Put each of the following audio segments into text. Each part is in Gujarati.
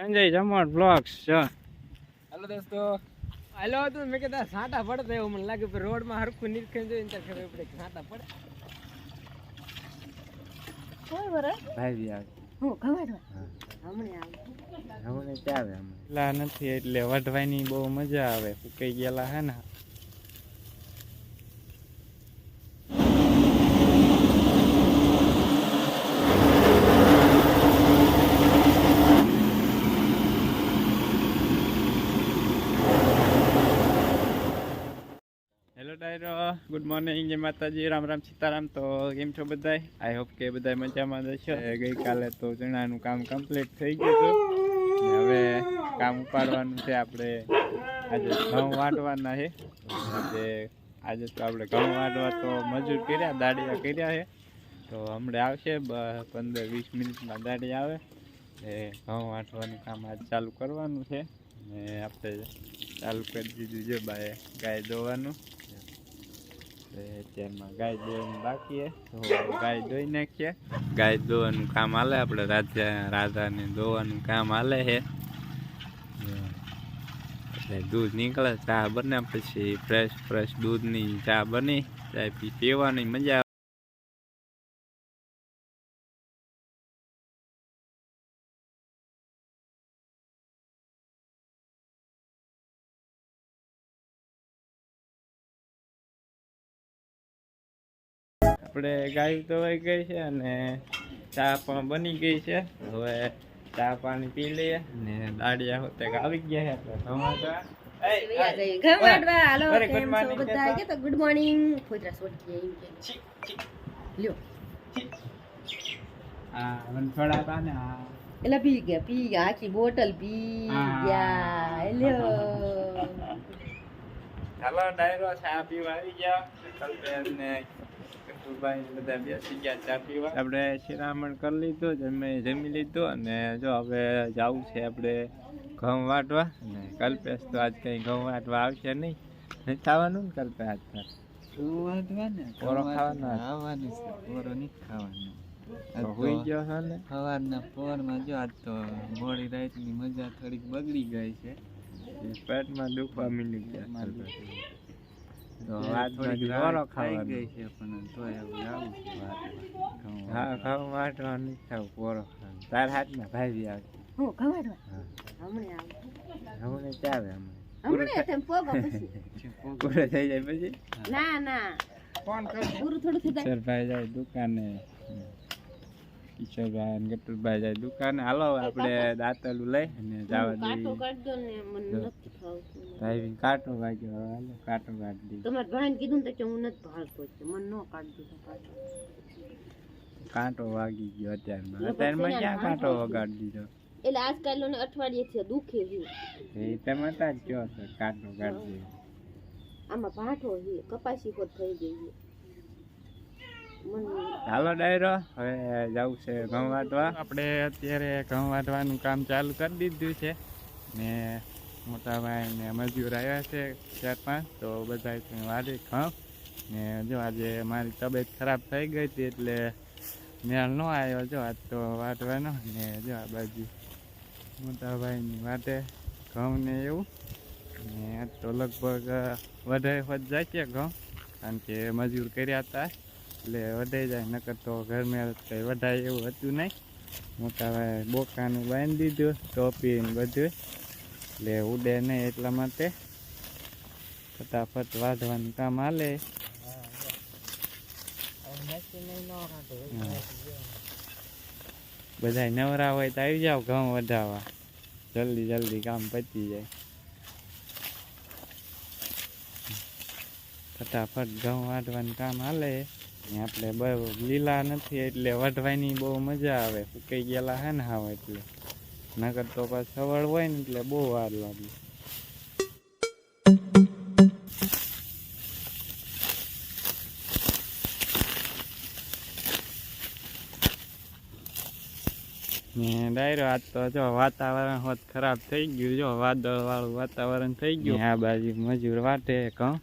સંજય જમણ બ્લોગ્સ જો हेलो दोस्तों हेलो तो मैं कहता साटा पड़ते हो मन लागे रोड में हरखु निरखें जो इंतर खबर पड़े साटा पड़े કોઈ વરે ભાઈ આવે હું ખવાડવા હમણે આવે હમણે ક્યાં આવે લા નથી એટલે વઢવાની બહુ મજા આવે ફૂકાઈ ગયેલા હે ને હેલો ડાયરો ગુડ મોર્નિંગ જય માતાજી રામ રામ સીતારામ તો કેમ છો બધાય આઈ હોપ કે બધાય મજામાં જ છો ગઈકાલે તો ચણાનું કામ કમ્પ્લીટ થઈ ગયું હતું ને હવે કામ ઉપાડવાનું છે આપણે આજે ઘઉં વાટવાના છે આજે તો આપણે ઘઉં વાટવા તો મજૂર કર્યા દાડિયા કર્યા છે તો હમણાં આવશે 15-20 મિનિટમાં દાડી આવે એ ઘઉં વાટવાનું કામ આજ ચાલુ કરવાનું છે ને આપણે ચાલુ કરી દીધું છે ગાય દોવાનું અત્યારમાં ગાય દોવાનું બાકી છે તો ગાય દોઈ નાખીએ ગાય દોવાનું કામ હાલે આપણે રાધાને દોવાનું કામ હાલે છે એટલે દૂધ નીકળે ચા બને પછી ફ્રેશ દૂધની ચા બની ચા પીવાની મજા આપણે ગાય ધોવાઈ ગઈ છે અને ચા પણ બની ગઈ છે હવે ચા પાણી પી લઈએ ને દાડિયા હોતે આવી ગયા છે ખવાડવા હાલો કેમ છો બધા કે તો ગુડ મોર્નિંગ ફોદરા સોટી એમ કે લ્યો આ મન થોડા પાને આ એલા પી ગયા આખી બોટલ પી ગયા લ્યો ચાલો ડાયરો ચા પીવા આવી ગયા કલ્પેને ભાઈ બધા બેસી ગયા ચા પીવા આપણે શિરામણ કરી લીધું જમી લીધું અને જો હવે જવું છે આપણે ઘઉં વાટવા ને કલ્પેશ તો આજ કઈ ઘઉં વાટવા આવશે નહીં ખાવાનું ને કલ્પે આજ ઘઉં વાટવા ને પોરો ખાવાનો આવવાની છે પોરો નહીં ખાવાનો હોઈ ગયો છે ને સવારના પોરમાં જો આજ તો મોડી રાતની મજા થોડીક બગડી ગઈ છે પેટમાં દુખવા મીંડી ગયા તો આજ થોડી પોરો ખાઈ ગઈ છે પણ તોય હવે આવું છે હા ઘઉં વાટવા નહીં ખાવ પોરો ખાવ તાર હાથમાં ભાઈ આવે હું ખવાડવા હમણે આવે હમણે ચાવે હમણે તેમ પોગો પછી પૂરો થઈ જાય પછી ના કોણ કરે પૂરું થોડું થઈ જાય સરભાઈ જાય દુકાને કિશોરભાઈ અને ગટુરભાઈ જાય દુકાને હાલો આપણે દાંતલું લઈ અને જવા કાટો કાઢજો ને મને નથી ખાવતું ભાઈ કાંટો વાગ્યો હાલો કાંટો કાઢી દીધો તમારે ભાઈને કીધું ને તો હું નથી ભાળતો છે મને ન કાઢી દીધો કાંટો વાગી ગયો અત્યારમાં ક્યાં કાંટો વગાડી દીધો એટલે આજકાલ ને અઠવાડિયેથી દુખે છે એ તમે હતા જ કયો છો કાંટો કાઢી દીધો આમાં ભાઠો છે કપાસી પર થઈ ગઈ છે ચાલો ડાયરો હવે જવું છે ઘઉં વાટવા આપણે અત્યારે ઘઉં વાટવાનું કામ ચાલુ કરી દીધું છે ને મોટા ભાઈ ને મજૂર આવ્યા છે 4-5 તો બધા વાટે ઘઉં ને જો આજે મારી તબિયત ખરાબ થઈ ગઈ હતી એટલે મેળ ન આવ્યો જો આજ તો વાટવાનો ને જો આ બાજુ મોટા ભાઈની વાટે ઘઉં ને એવું ને આજ તો લગભગ વધારે જાય છે ઘઉં કારણ કે મજૂર કર્યા હતા એટલે વઢાઈ જાય નકર તો ઘરમાં કંઈ વઢાય એવું હતું નહીં મોટા ભાઈ બોકાનું બાંધી દીધું ટોપી ને બધું એટલે ઉડે નહીં એટલા માટે ફટાફટ વાઢવાનું કામ હાલે બધા નવરા હોય તો આવી જાવ ઘઉં વઢાવા જલ્દી કામ પતી જાય ફટાફટ ઘઉં વાઢવાનું કામ હાલે આપણે બરાબર લીલા નથી એટલે વઢવાની બહુ મજા આવે ફૂકાઈ ગયેલા હે ને હાવ એટલે નકર તો પાછું સવળ હોય ને એટલે બહુ વાર લાગે ને ડાયરો આજ તો જો વાતાવરણ હોત ખરાબ થઈ ગયું જો વાદળ વાળું વાતાવરણ થઈ ગયું આ બાજુ મજૂર વાટે ઘઉં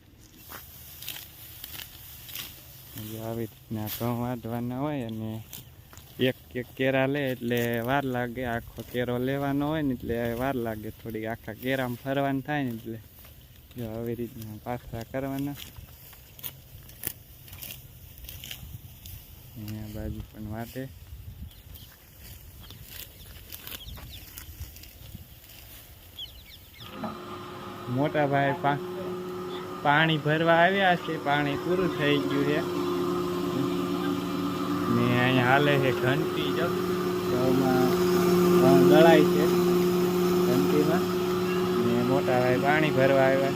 આવી રીતના ઘઉં વાટવાના હોય અને એક એક કેરા લે એટલે વાર લાગે, આખો કેરો લેવાનો હોય ને એટલે વાર લાગે થોડી, આખા કેરામાં ફરવાનું થાય ને એટલે જો આવી રીતના પાછા કરવાના. અહીંયા બાજુ પણ વાટે. મોટા ભાઈ પાણી ભરવા આવ્યા છે, પાણી પૂરું થઈ ગયું છે ને અહીંયા હાલે છે ઘંટી. જો દળાય છે ઘંટીમાં ને મોટા ભાઈ પાણી ભરવા આવ્યા.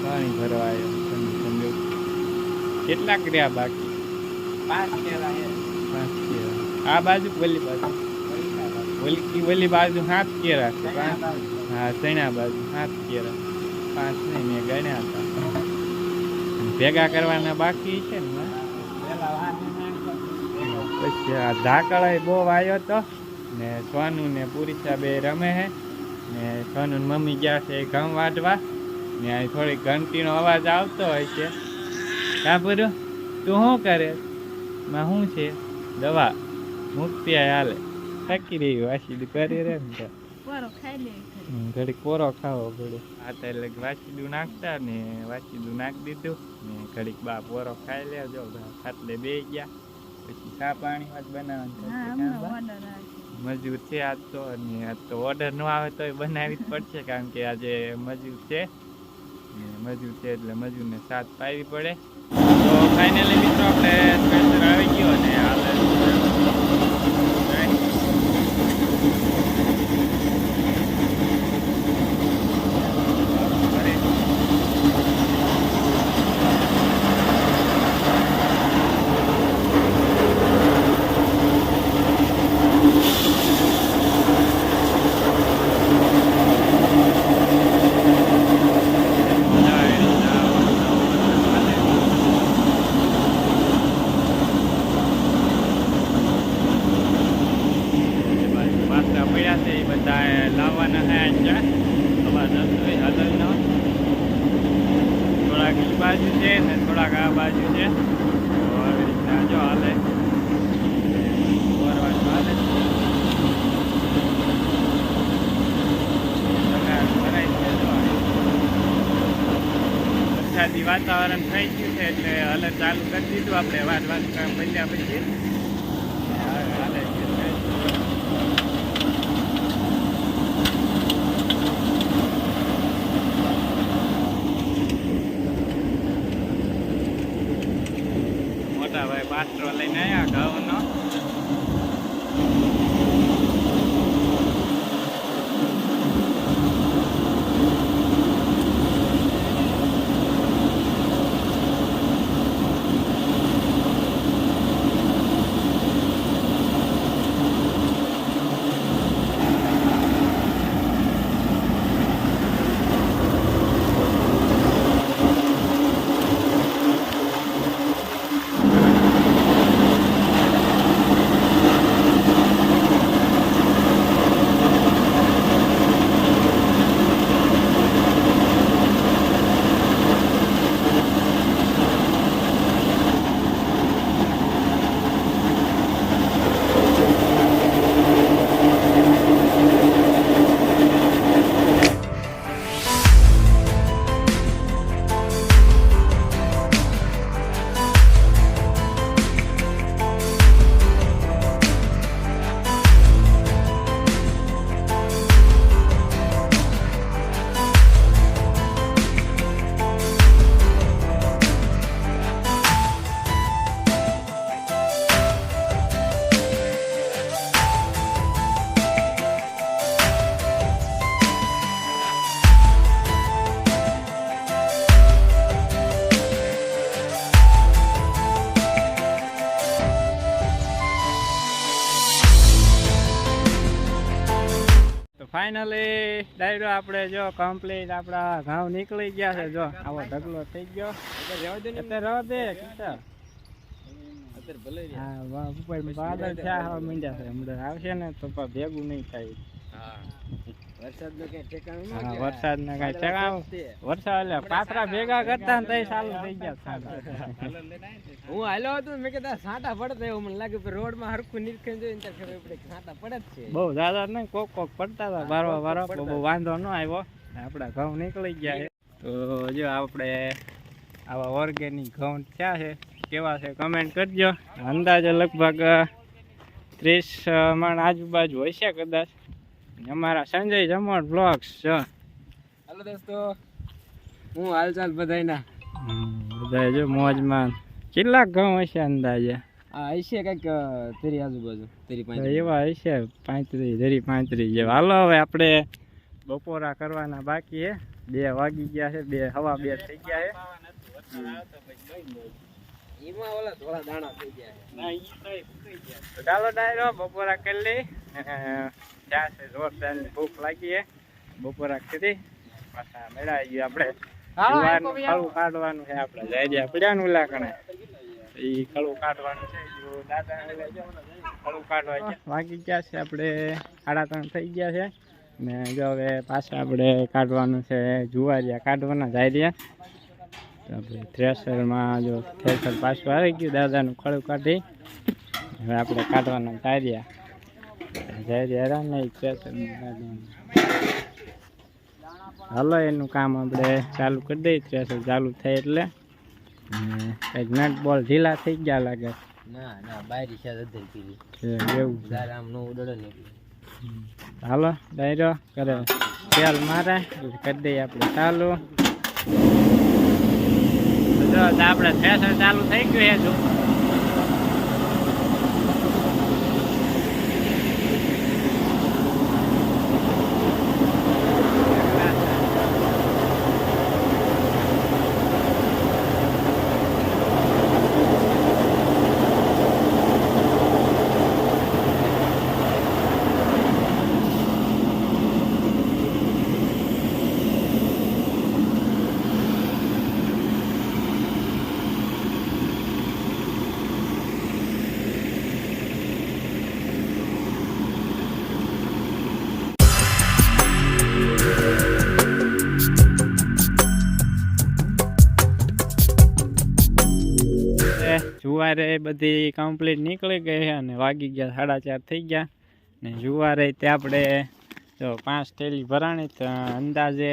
પાણી ભરવા આવ્યા. કેટલાક રહ્યા બાકી? 5 કેરા. આ બાજુ ઓલી બાજુ, ઓલી બાજુ 7 કેરા છે. હા, ચણા બાજુ 7 કેરા, 5 નહીં, મેં ગણ્યા હતા. ભેગા કરવાના બાકી છે ને. પછી આ ધાકળ બહુ આવ્યો હતો ને સોનુ ને પુરીસા બે રમે છે ને સોનુ મમ્મી ગયા છે ઘઉં વાટવા ને અહીં થોડી ઘંટીનો અવાજ આવતો હોય છે. ક્યાં પૂરું તું શું કરે? માં શું છે? દવા મુક્તિ હાલે થાકી રહી વાસીદું કરી રે ને ઘડી કોરો ખાવો પડે. આ તો એટલે વાસીદું નાખતા ને વાસીદું નાખી દીધું ને ઘડીક બા પોરો ખાઈ લે. જો ખાટલે બે ગયા પછી ચા પાણી વાત બનાવવાનું. મજૂર છે આજ તો, અને આજ તો ઓર્ડર ન આવે તો બનાવી જ પડશે કારણ કે આજે મજૂર છે એટલે મજૂરને સાથ પાવી પડે. તો ફાઇનલી મિત્રો આપણે સ્પેશર આવી ગયો ને હાલ લાવવાના છે અહીંયા અવાજ હલનો. થોડાક એ બાજુ છે ને થોડાક આ બાજુ છે. તો આવી રીતના જો હાલે ફરવાનું હાલે. વરસાદી વાતાવરણ થઈ ગયું છે એટલે હલર ચાલુ કરી દીધું આપણે. વાત કામ બન્યા પછી હાલે છે. ભાઈ પાસ્ટ્રો લઈને આવ્યા ઘઉંનો. ફાઇનલી ડાયરો આપણે જો કમ્પ્લીટ આપણા ઘઉં નીકળી ગયા છે. જો આવો ઢગલો થઈ ગયો. અત્યારે રવા દે હા ઉપર વાદળ થયા માંડ્યા છે. હમણાં આવશે ને તો ભેગું નહીં થાય. વરસાદનું કઈ ઠેકાણું ન હા, કહેવાય. વરસાદના કાંઈ ઠેકાણું. વરસાદ એટલે પાથરા ભેગા કરતા ને તોય ચાલુ થઈ ગયા. હું હાલ્યો હતો ને મેં કીધું આ સાંટા પડતા એવું મને લાગ્યું પણ રોડમાં હરખું નીકળી જોઈને ત્યારે ખબર પડી કે સાંટા પડે જ છે. બહુ જ્યાદા નહીં, કોક પડતા હતા વારવા બહુ વાંધો ન આવ્યો. આપડા ઘઉં નીકળી ગયા છે. તો જો આપણે આવા ઓર્ગેનિક ઘઉં ક્યાં છે, કેવા છે, કમેન્ટ કરજો. અંદાજે લગભગ 30 મણ આજુબાજુ હોય છે કદાચ. અમારા સંજય જમણ બ્લોગ્સ છે. હાલો દોસ્તો, હું હાલચાલ બધાયના. બધા જો મોજમાં. કેટલાક ઘઉં હશે અંદાજે? આ હશે કંઈક તેરી આજુબાજુ, તેરી પાંચ. એવા હશે 35 જેવા. હાલો હવે આપણે બપોરા કરવાના બાકી છે. 2 વાગી ગયા છે, 2 સવા 2 થઈ ગયા છે. એમાં ઓલા થોડા દાણા થઈ ગયા તો ચાલો ડાયરો બપોરા કરી લઈ. ત્યાં છે જોરદારની ભૂખ લાગી છે. બપોરા કરી પાછા મેળાઈ ગયું. આપણે જુવારનું ખળું કાઢવાનું છે. આપણે જાય પડ્યાનું લાકણે એ ખળું કાઢવાનું છે. જો દાદા ખળું કાઢવા ગયા. વાગી ગયા છે આપણે 3:30 થઈ ગયા છે. ને જો હવે પાછા આપણે કાઢવાનું છે જુવારિયા કાઢવાના જાય રહ્યા. તો આપણે થ્રેશરમાં જો થ્રેશર પાછું આવી ગયું, દાદાનું ખળું કાઢી હવે આપણે કાઢવાના જાય રહ્યા નહીં થ્રેશરમાં કાઢવાનું. હાલો એનું કામ આપણે ચાલુ કરી દઈએ. થ્રેશર ચાલુ થાય એટલે કંઈક નટ બોલ ઢીલા થઈ ગયા લાગે. ના ના બાયરી છે અધર પીરી એવું છે. આમ નો ઉડડે ને હાલો ડાયરો કરે તેલ મારે એટલે કરી દઈએ આપણે ચાલુ. તો આપણે થ્રેશર ચાલુ થઈ ગયું છે. જો જુવારે બધી કમ્પ્લીટ નીકળી ગઈ છે અને વાગી ગયા 4:30 થઈ ગયા. ને જુવારે તે આપણે જો 5 થેલી ભરાણી, તો અંદાજે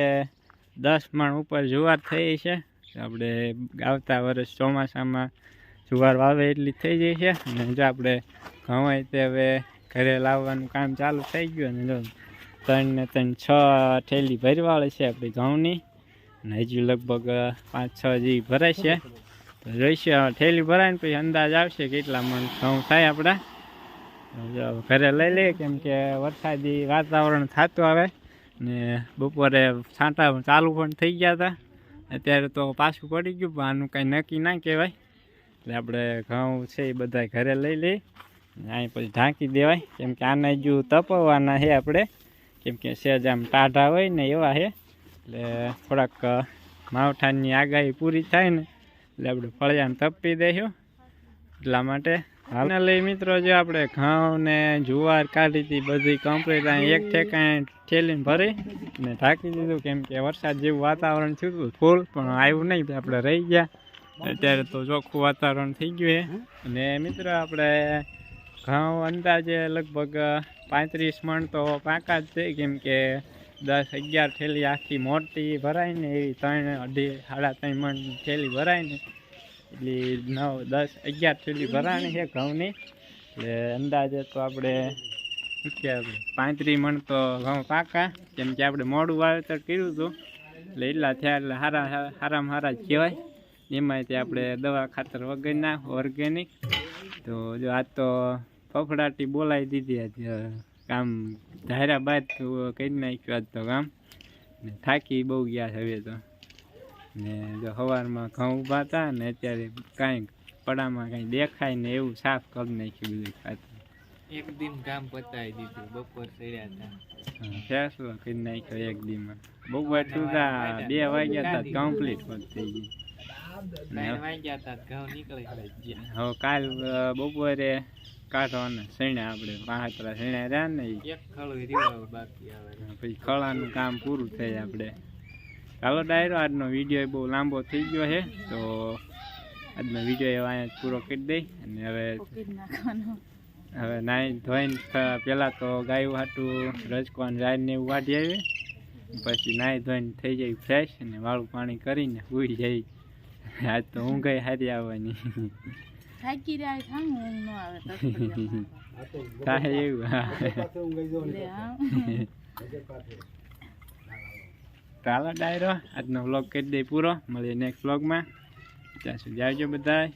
10 મણ ઉપર જુવાર થઈ છે. આપણે આવતા વર્ષ ચોમાસામાં જુવાર વાવે એટલી થઈ જાય છે. અને જો આપણે ઘઉં હોય તે હવે ઘરે લાવવાનું કામ ચાલુ થઈ ગયું. અને જો 3 ને 6 થેલી ભરવાળી છે આપણી ઘઉંની. અને હજી લગભગ 5-6 જેવી ભરાય છે. તો જોઈશું થેલી ભરાય ને પછી અંદાજ આવશે કેટલા મણ ઘઉં થાય આપણા. ઘરે લઈ લઈએ, કેમ કે વરસાદી વાતાવરણ થતું આવે ને બપોરે છાંટા ચાલુ પણ થઈ ગયા હતા. અત્યારે તો પાછું પડી ગયું, પણ આનું કાંઈ નક્કી ના કહેવાય. એટલે આપણે ઘઉં છે એ બધા ઘરે લઈ લઈએ. અહીં પછી ઢાંકી દેવાય, કેમ કે આને હજુ તપવાના છે આપણે. કેમ કે સહેજ આમ ટાઢા હોય ને એવા છે. એટલે થોડાક માવઠાની આગાહી પૂરી થાય ને એટલે આપણે ફળિયાને તપી દઈશું. એટલા માટે ફાઇનલી મિત્રો જો આપણે ઘઉં ને જુવાર કાઢી હતી બધી કમ્પ્લીટ અહીં એક ઠેકાણે થેલીને ભરી ને ઢાંકી દીધું. કેમ કે વરસાદ જેવું વાતાવરણ થયું હતું ફૂલ, પણ આવ્યું નહીં, આપણે રહી ગયા. અત્યારે તો ચોખ્ખું વાતાવરણ થઈ ગયું છે. અને મિત્રો આપણે ઘઉં અંદાજે લગભગ 35 મણ તો પાકા જ છે. કેમ કે 10-11 થેલી આખી મોટી ભરાય ને એવી 3-3.5 મણ થેલી ભરાય ને એટલે 9-10-11 થેલી ભરાણી છે ઘઉંની. એટલે અંદાજે તો આપણે 35 મણ તો ઘઉં પાકા. કેમ કે આપણે મોડું વાવેતર કર્યું હતું એટલે એટલા થયા. એટલે સારામાં સારા જ કહેવાય. એમાંય આપણે દવા ખાતર વગરના ઓર્ગેનિક. તો જો આજ તો ફફડાટી બોલાવી દીધી. કામ ધાર્યા બાદ કરી નાખ્યું આજ તો કામ. ને થાકી બહુ ગયા છે હવે તો. ને જો સવારમાં ઘઉં ઊભા હતા ને અત્યારે કાંઈ પડામાં કાંઈ દેખાય ને એવું સાફ કરી નાખ્યું બધું ખાતર. એક દિન કામ પતાવી દીધું, બપોર ચડ્યા હતા. ફેસલો કરી નાખ્યો એક દીમાં. બપોર સુધા 2 વાગ્યા હતા કમ્પ્લીટ થઈ ગઈ. 3 વાગ્યા હતા ઘઉં નીકળી ગયા. હવે કાલ બપોરે કાઢવાના સૈણા આપણે પાહતરા સૈણા રહ્યા ને ઈ. એક ખળું રહ્યું બાકી આવે પછી ખળાનું કામ પૂરું થાય આપણે. ચાલો ડાયરો, આજનો વિડીયો બહુ લાંબો થઈ ગયો છે તો આજનો વિડીયો અહીંયા જ પૂરો કરી દઈ. અને હવે નાઈ ધોઈને પહેલાં તો ગાયું હાટું રજકોન રાઈને એવું વાઢી આવી, પછી નાઈ ધોઈને થઈ જાય ફ્રેશ અને વાળું પાણી કરીને સૂઈ જાય. આજ તો ઊંઘાઈ હારી આવવાની થાય એવું. ચાલો ડાયરો, આજનો વ્લોગ કરી દઈ પૂરો. મળીએ નેક્સ્ટ વ્લોગમાં. ત્યાં સુધી આવજો બધાય.